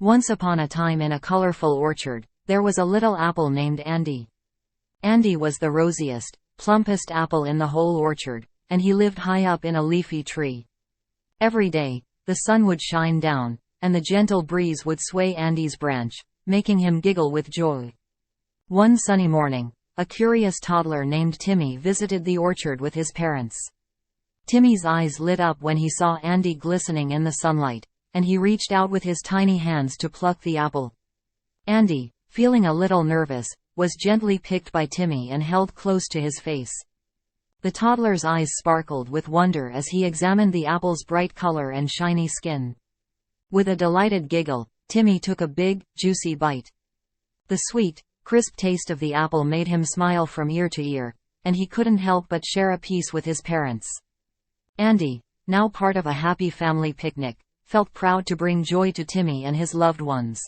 Once upon a time in a colorful orchard, there was a little apple named Andy. Andy was the rosiest, plumpest apple in the whole orchard, and he lived high up in a leafy tree. Every day, the sun would shine down, and the gentle breeze would sway Andy's branch, making him giggle with joy. One sunny morning, a curious toddler named Timmy visited the orchard with his parents. Timmy's eyes lit up when he saw Andy glistening in the sunlight, and he reached out with his tiny hands to pluck the apple. Andy, feeling a little nervous, was gently picked by Timmy and held close to his face. The toddler's eyes sparkled with wonder as he examined the apple's bright color and shiny skin. With a delighted giggle, Timmy took a big, juicy bite. The sweet, crisp taste of the apple made him smile from ear to ear, and he couldn't help but share a piece with his parents. Andy, now part of a happy family picnic, felt proud to bring joy to Timmy and his loved ones.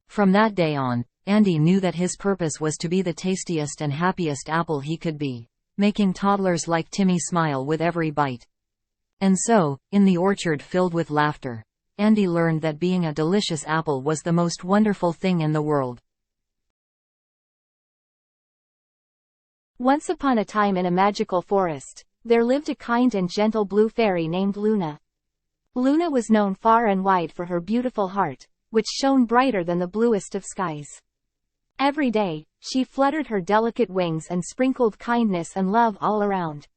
From that day on, Andy knew that his purpose was to be the tastiest and happiest apple he could be, making toddlers like Timmy smile with every bite. And so, in the orchard filled with laughter, Andy learned that being a delicious apple was the most wonderful thing in the world. Once upon a time in a magical forest, there lived a kind and gentle blue fairy named Luna. Luna was known far and wide for her beautiful heart, which shone brighter than the bluest of skies. Every day, she fluttered her delicate wings and sprinkled kindness and love all around.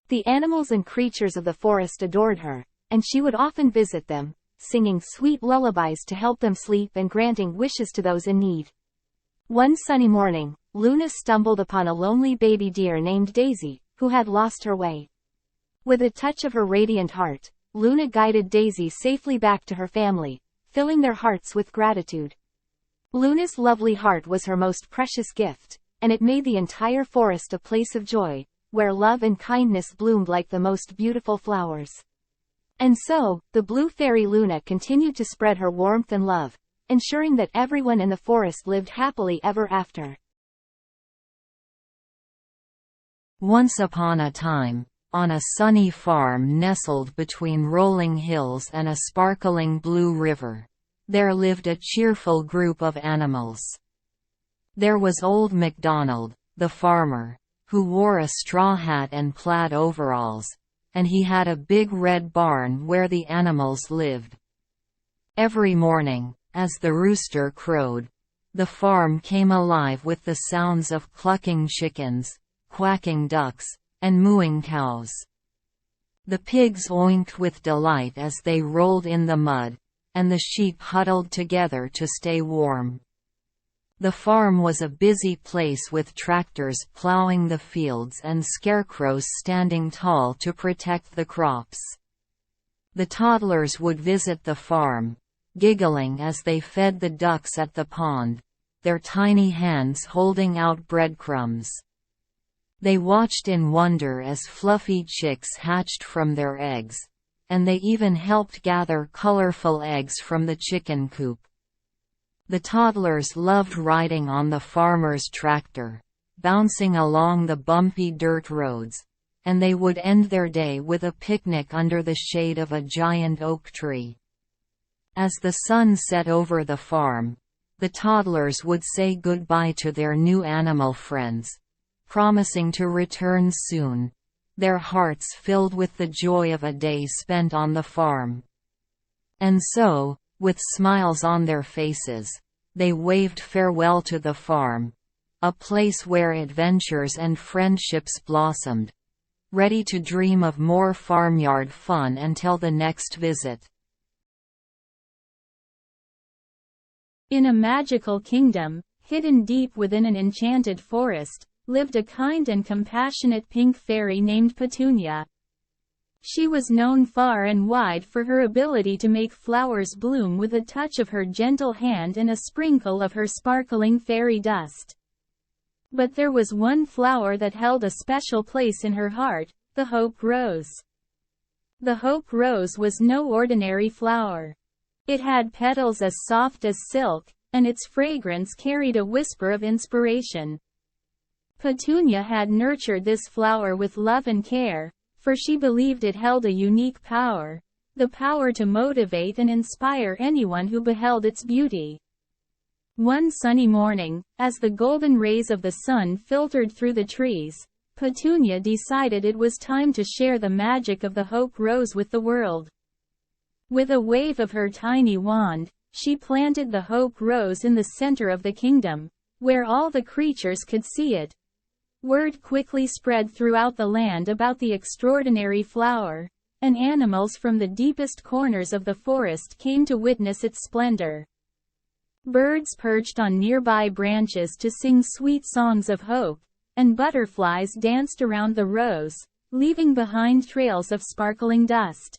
The animals and creatures of the forest adored her, and she would often visit them, singing sweet lullabies to help them sleep and granting wishes to those in need. One sunny morning, Luna stumbled upon a lonely baby deer named Daisy, who had lost her way. With a touch of her radiant heart, Luna guided Daisy safely back to her family, filling their hearts with gratitude. Luna's lovely heart was her most precious gift, and it made the entire forest a place of joy, where love and kindness bloomed like the most beautiful flowers. And so, the blue fairy Luna continued to spread her warmth and love, ensuring that everyone in the forest lived happily ever after. Once upon a time, on a sunny farm nestled between rolling hills and a sparkling blue river, there lived a cheerful group of animals. There was old MacDonald, the farmer, who wore a straw hat and plaid overalls, and he had a big red barn where the animals lived. Every morning, as the rooster crowed, the farm came alive with the sounds of clucking chickens, quacking ducks, and mooing cows. The pigs oinked with delight as they rolled in the mud, and the sheep huddled together to stay warm. The farm was a busy place with tractors plowing the fields and scarecrows standing tall to protect the crops. The toddlers would visit the farm, giggling as they fed the ducks at the pond, their tiny hands holding out breadcrumbs. They watched in wonder as fluffy chicks hatched from their eggs, and they even helped gather colorful eggs from the chicken coop. The toddlers loved riding on the farmer's tractor, bouncing along the bumpy dirt roads, and they would end their day with a picnic under the shade of a giant oak tree. As the sun set over the farm, the toddlers would say goodbye to their new animal friends, promising to return soon, their hearts filled with the joy of a day spent on the farm. And so, with smiles on their faces, they waved farewell to the farm, a place where adventures and friendships blossomed, ready to dream of more farmyard fun until the next visit. In a magical kingdom, hidden deep within an enchanted forest, lived a kind and compassionate pink fairy named Petunia. She was known far and wide for her ability to make flowers bloom with a touch of her gentle hand and a sprinkle of her sparkling fairy dust. But there was one flower that held a special place in her heart, the hope rose. The hope rose was no ordinary flower. It had petals as soft as silk, and its fragrance carried a whisper of inspiration. Petunia had nurtured this flower with love and care, for she believed it held a unique power, the power to motivate and inspire anyone who beheld its beauty. One sunny morning, as the golden rays of the sun filtered through the trees, Petunia decided it was time to share the magic of the hope rose with the world. With a wave of her tiny wand, she planted the hope rose in the center of the kingdom, where all the creatures could see it. Word quickly spread throughout the land about the extraordinary flower, and animals from the deepest corners of the forest came to witness its splendor. Birds perched on nearby branches to sing sweet songs of hope, and butterflies danced around the rose, leaving behind trails of sparkling dust.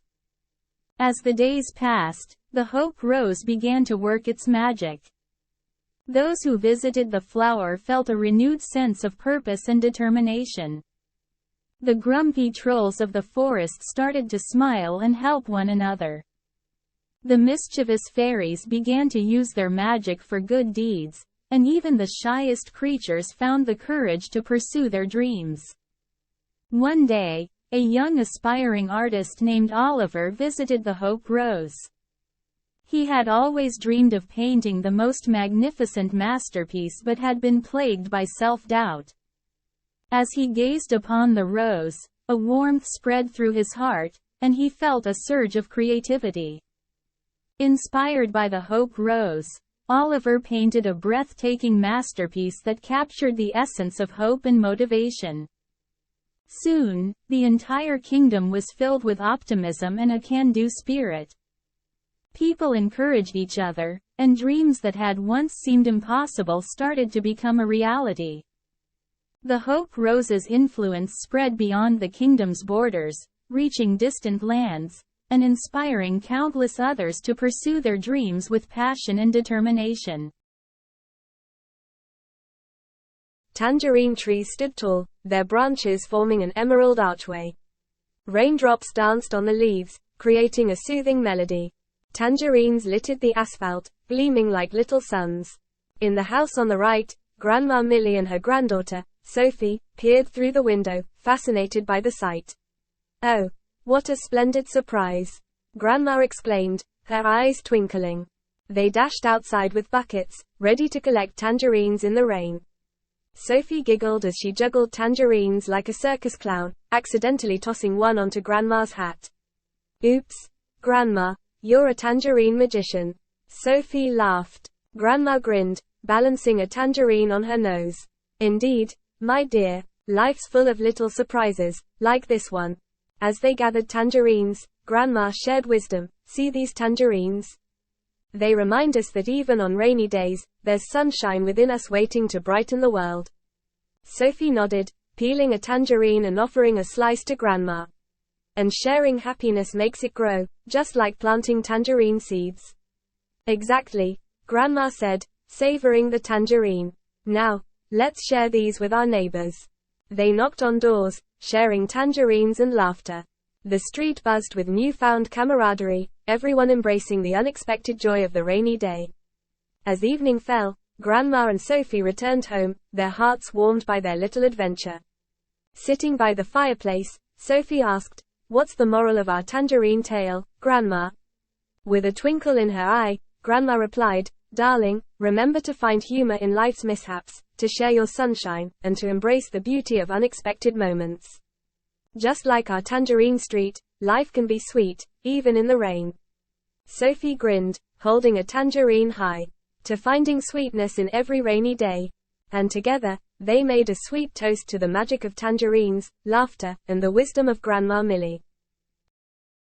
As the days passed, the hope rose began to work its magic. Those who visited the flower felt a renewed sense of purpose and determination. The grumpy trolls of the forest started to smile and help one another. The mischievous fairies began to use their magic for good deeds, and even the shyest creatures found the courage to pursue their dreams. One day, a young aspiring artist named Oliver visited the Hope Rose. He had always dreamed of painting the most magnificent masterpiece but had been plagued by self-doubt. As he gazed upon the rose, a warmth spread through his heart, and he felt a surge of creativity. Inspired by the Hope Rose, Oliver painted a breathtaking masterpiece that captured the essence of hope and motivation. Soon, the entire kingdom was filled with optimism and a can-do spirit. People encouraged each other, and dreams that had once seemed impossible started to become a reality. The Hope Rose's influence spread beyond the kingdom's borders, reaching distant lands, and inspiring countless others to pursue their dreams with passion and determination. Tangerine trees stood tall, their branches forming an emerald archway. Raindrops danced on the leaves, creating a soothing melody. Tangerines littered the asphalt, gleaming like little suns. In the house on the right, Grandma Millie and her granddaughter, Sophie, peered through the window, fascinated by the sight. "Oh, what a splendid surprise!" Grandma exclaimed, her eyes twinkling. They dashed outside with buckets, ready to collect tangerines in the rain. Sophie giggled as she juggled tangerines like a circus clown, accidentally tossing one onto Grandma's hat. "Oops, Grandma, you're a tangerine magician." Sophie laughed. Grandma grinned, balancing a tangerine on her nose. "Indeed, my dear, life's full of little surprises, like this one." As they gathered tangerines, Grandma shared wisdom. "See these tangerines? They remind us that even on rainy days, there's sunshine within us waiting to brighten the world." Sophie nodded, peeling a tangerine and offering a slice to Grandma. "And sharing happiness makes it grow, just like planting tangerine seeds." "Exactly," Grandma said, savoring the tangerine. "Now, let's share these with our neighbors." They knocked on doors, sharing tangerines and laughter. The street buzzed with newfound camaraderie, everyone embracing the unexpected joy of the rainy day. As evening fell, Grandma and Sophie returned home, their hearts warmed by their little adventure. Sitting by the fireplace, Sophie asked, "What's the moral of our tangerine tale, Grandma?" With a twinkle in her eye, Grandma replied, "Darling, remember to find humor in life's mishaps, to share your sunshine, and to embrace the beauty of unexpected moments. Just like our tangerine street, life can be sweet, even in the rain." Sophie grinned, holding a tangerine high, to finding sweetness in every rainy day. And together, they made a sweet toast to the magic of tangerines, laughter, and the wisdom of Grandma Millie.